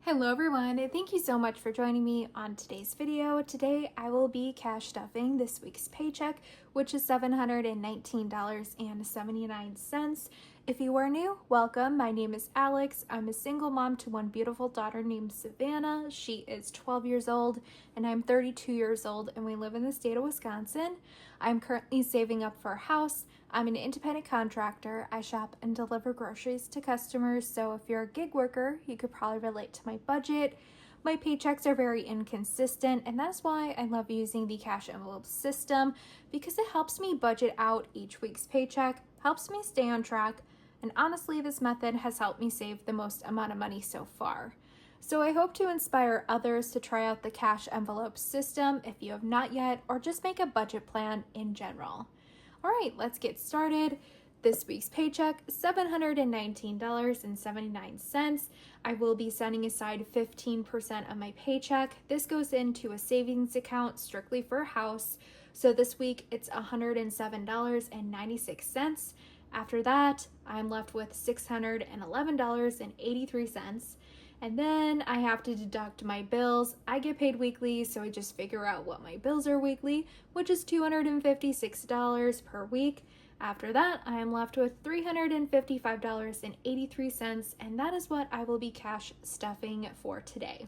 Hello everyone, thank you so much for joining me on today's video. Today I will be cash stuffing this week's paycheck, which is $719.79. If you are new, welcome. My name is Alex. I'm a single mom to one beautiful daughter named Savannah. She is 12 years old and I'm 32 years old and we live in the state of Wisconsin. I'm currently saving up for a house. I'm an independent contractor. I shop and deliver groceries to customers, so if you're a gig worker, you could probably relate to my budget. My paychecks are very inconsistent, and that's why I love using the cash envelope system because it helps me budget out each week's paycheck, helps me stay on track, and honestly, this method has helped me save the most amount of money so far. So I hope to inspire others to try out the cash envelope system if you have not yet, or just make a budget plan in general. All right, let's get started. This week's paycheck, $719.79. I will be setting aside 15% of my paycheck. This goes into a savings account strictly for a house. So this week it's $107.96. After that, I'm left with $611.83. And then I have to deduct my bills. I get paid weekly, so I just figure out what my bills are weekly, which is $256 per week. After that, I am left with $355.83, and that is what I will be cash stuffing for today.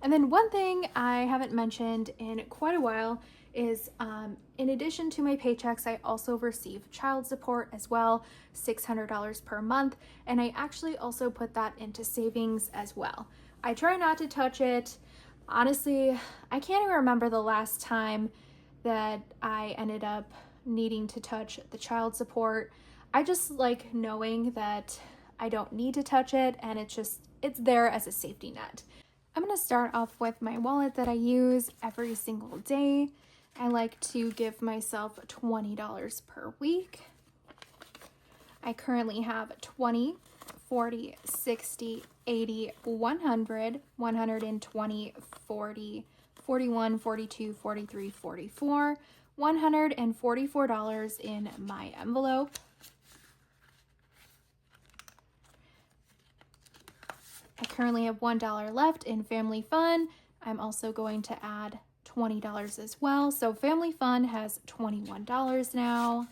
And then one thing I haven't mentioned in quite a while is in addition to my paychecks, I also receive child support as well, $600 per month, and I actually also put that into savings as well. I try not to touch it. Honestly, I can't even remember the last time that I ended up needing to touch the child support. I just like knowing that I don't need to touch it, and it's there as a safety net. I'm going to start off with my wallet that I use every single day. I like to give myself $20 per week. I currently have 20, 40, 60, 80, 100, 120, 40, 41, 42, 43, 44, $144 in my envelope. I currently have $1 left in Family Fun. I'm also going to add $20 as well. So Family Fun has $21 now.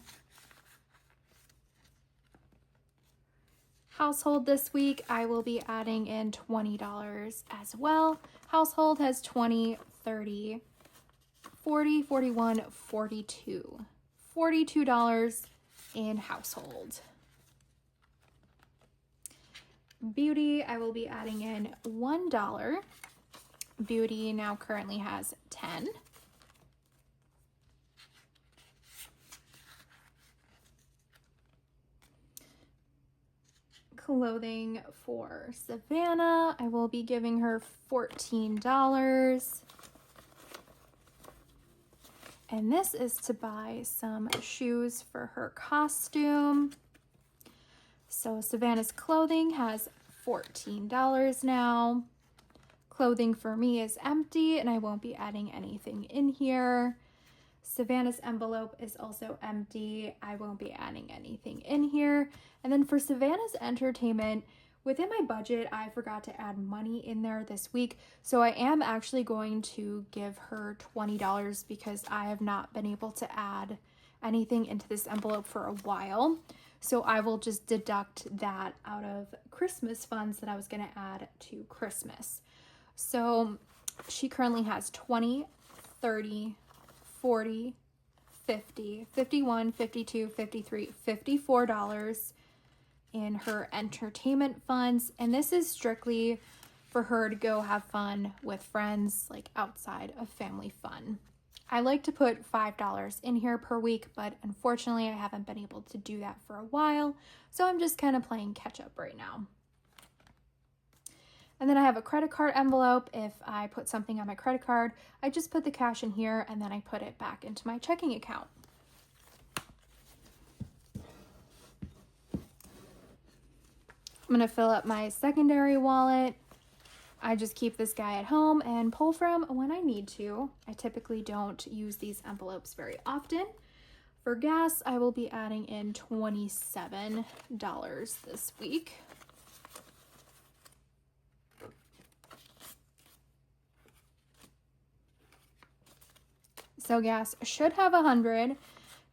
Household this week, I will be adding in $20 as well. Household has 20, 30, 40, 41, 42. $42 in household. Beauty, I will be adding in $1. Beauty now currently has 10. Clothing for Savannah, I will be giving her $14. And this is to buy some shoes for her costume. So Savannah's clothing has $14 now. Clothing for me is empty and I won't be adding anything in here. Savannah's envelope is also empty. I won't be adding anything in here. And then for Savannah's entertainment, within my budget, I forgot to add money in there this week. So I am actually going to give her $20 because I have not been able to add anything into this envelope for a while. So I will just deduct that out of Christmas funds that I was going to add to Christmas. So she currently has 20, 30, 40, 50, 51, 52, 53, $54 in her entertainment funds. And this is strictly for her to go have fun with friends, like outside of Family Fun. I like to put $5 in here per week, but unfortunately I haven't been able to do that for a while. So I'm just kind of playing catch up right now. And then I have a credit card envelope. If I put something on my credit card, I just put the cash in here and then I put it back into my checking account. I'm going to fill up my secondary wallet. I just keep this guy at home and pull from when I need to. I typically don't use these envelopes very often. For gas, I will be adding in $27 this week. So gas should have 100.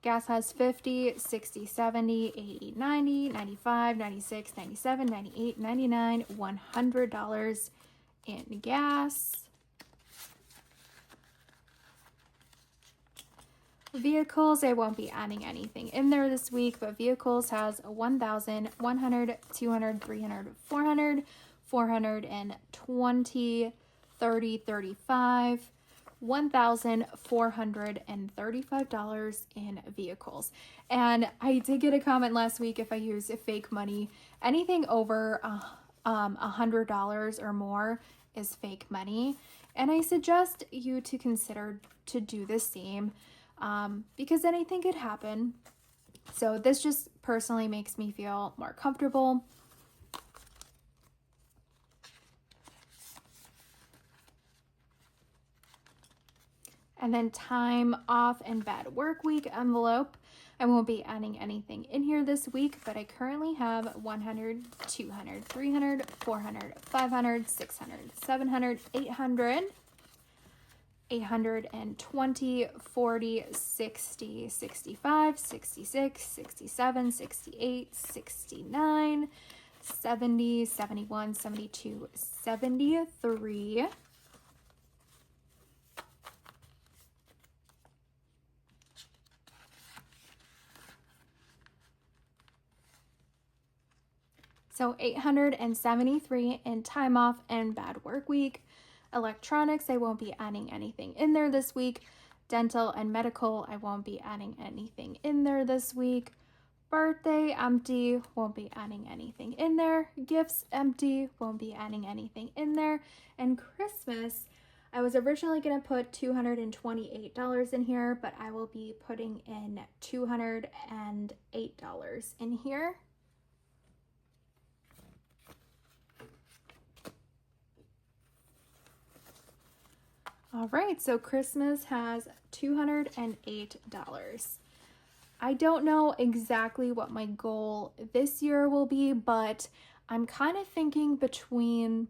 Gas has 50, 60, 70, 80, 90, 95, 96, 97, 98, 99, $100 in gas. Vehicles, I won't be adding anything in there this week, but vehicles has 1,000, 100, 200, 300, 400, 420, 30, 35, $1,435 in vehicles. And I did get a comment last week if I use fake money. Anything over $100 or more is fake money. And I suggest you to consider to do the same. Because anything could happen. So this just personally makes me feel more comfortable. And then time off and bad work week envelope. I won't be adding anything in here this week, but I currently have 100, 200, 300, 400, 500, 600, 700, 800. 820, 40, 60, 65, 66, 67, 68, 69, 70, 71, 72, 73. So 873 in time off and bad work week. Electronics, I won't be adding anything in there this week. Dental and medical, I won't be adding anything in there this week. Birthday, empty, won't be adding anything in there. Gifts, empty, won't be adding anything in there. And Christmas, I was originally going to put $228 in here, but I will be putting in $208 in here. All right, so Christmas has $208. I don't know exactly what my goal this year will be, but I'm kind of thinking between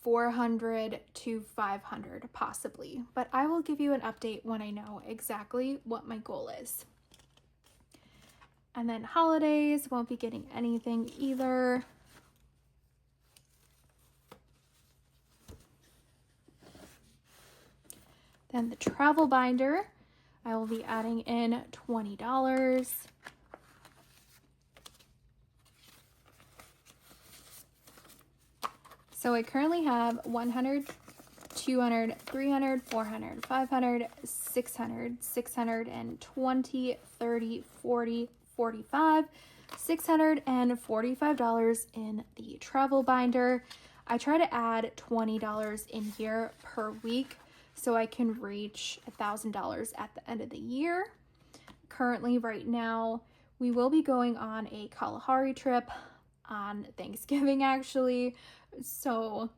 400 to 500 possibly, but I will give you an update when I know exactly what my goal is. And then holidays, won't be getting anything either. Then the travel binder, I will be adding in $20. So I currently have 100, 200, 300, 400, 500, 600, 620, 30, 40, 45, $645 in the travel binder. I try to add $20 in here per week so I can reach $1,000 at the end of the year. Currently, right now, we will be going on a Kalahari trip on Thanksgiving, actually. So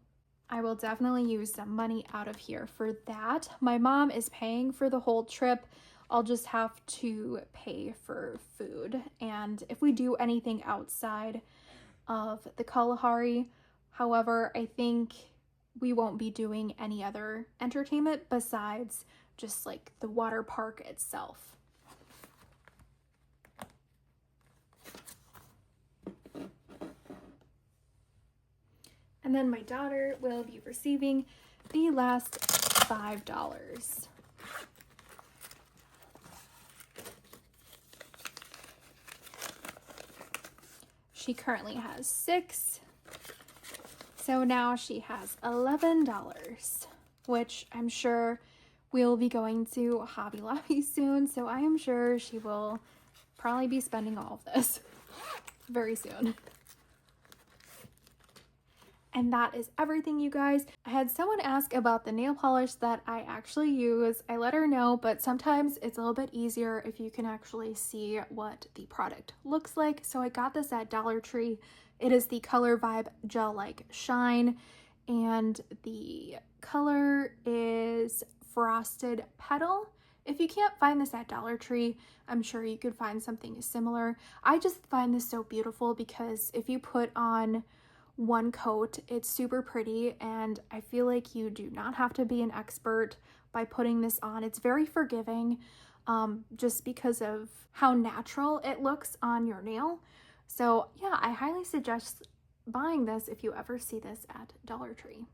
I will definitely use some money out of here for that. My mom is paying for the whole trip. I'll just have to pay for food. And if we do anything outside of the Kalahari, however, I think we won't be doing any other entertainment besides just like the water park itself. And then my daughter will be receiving the last $5. She currently has 6. So now she has $11, which I'm sure we'll be going to Hobby Lobby soon. So I am sure she will probably be spending all of this very soon. And that is everything, you guys. I had someone ask about the nail polish that I actually use. I let her know, but sometimes it's a little bit easier if you can actually see what the product looks like. So I got this at Dollar Tree. It is the Color Vibe Gel Like Shine, and the color is Frosted Petal. If you can't find this at Dollar Tree, I'm sure you could find something similar. I just find this so beautiful because if you put on one coat, it's super pretty, and I feel like you do not have to be an expert by putting this on. It's very forgiving, just because of how natural it looks on your nail. So yeah, I highly suggest buying this if you ever see this at Dollar Tree.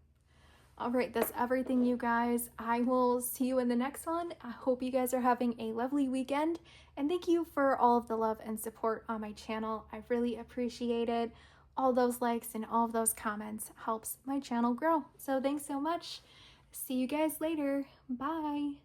All right, that's everything, you guys. I will see you in the next one. I hope you guys are having a lovely weekend, and thank you for all of the love and support on my channel. I really appreciate it. All those likes and all of those comments helps my channel grow. So thanks so much. See you guys later. Bye.